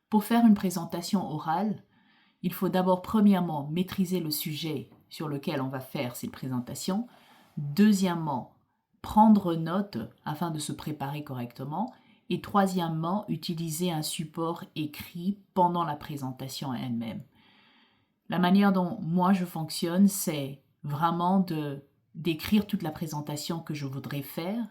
Pour faire une présentation orale, il faut d'abord premièrement maîtriser le sujet sur lequel on va faire cette présentation. Deuxièmement, prendre note afin de se préparer correctement. Et troisièmement, utiliser un support écrit pendant la présentation elle-même. La manière dont moi je fonctionne, c'est vraiment d'écrire toute la présentation que je voudrais faire,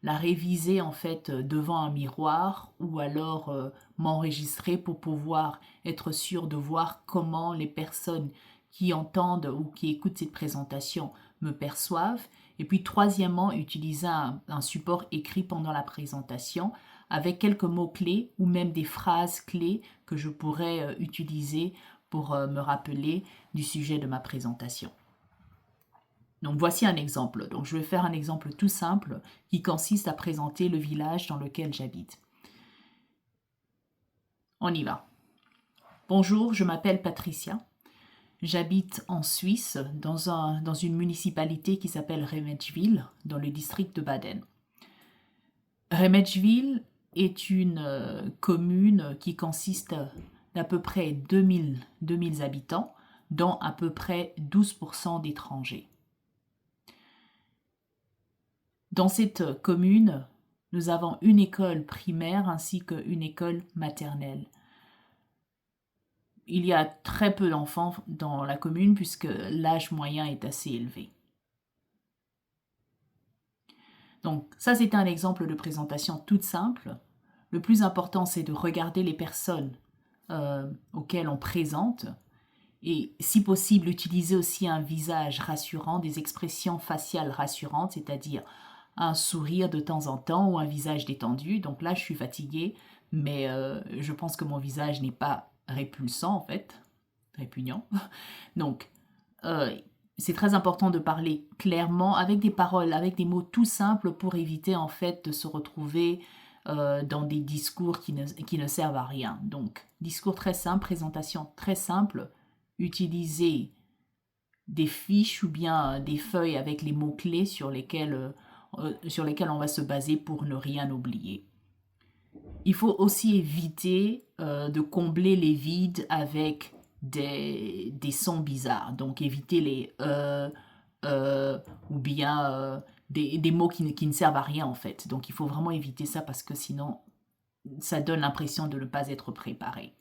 la réviser en fait devant un miroir ou alors m'enregistrer pour pouvoir être sûr de voir comment les personnes qui entendent ou qui écoutent cette présentation me perçoivent. Et puis troisièmement, utiliser un support écrit pendant la présentation avec quelques mots-clés ou même des phrases clés que je pourrais utiliser pour me rappeler du sujet de ma présentation. Donc voici un exemple. Donc je vais faire un exemple tout simple qui consiste à présenter le village dans lequel j'habite. On y va. Bonjour, je m'appelle Patricia. J'habite en Suisse dans une municipalité qui s'appelle Remetschwil dans le district de Baden. Remetschwil est une commune qui consiste d'à peu près 2000 habitants, dont à peu près 12% d'étrangers. Dans cette commune, nous avons une école primaire ainsi qu'une école maternelle. Il y a très peu d'enfants dans la commune puisque l'âge moyen est assez élevé. Donc ça, c'est un exemple de présentation toute simple. Le plus important, c'est de regarder les personnes auxquelles on présente et, si possible, utiliser aussi un visage rassurant, des expressions faciales rassurantes, c'est-à-dire un sourire de temps en temps ou un visage détendu. Donc là, je suis fatiguée, mais je pense que mon visage n'est pas répulsant, en fait, répugnant. Donc, c'est très important de parler clairement, avec des paroles, avec des mots tout simples pour éviter, en fait, de se retrouver dans des discours qui ne servent à rien. Donc, discours très simple, présentation très simple, utiliser des fiches ou bien des feuilles avec les mots-clés sur lesquels on va se baser pour ne rien oublier. Il faut aussi éviter de combler les vides avec des sons bizarres. Donc éviter les ou bien des mots qui ne servent à rien en fait. Donc il faut vraiment éviter ça parce que sinon ça donne l'impression de ne pas être préparé.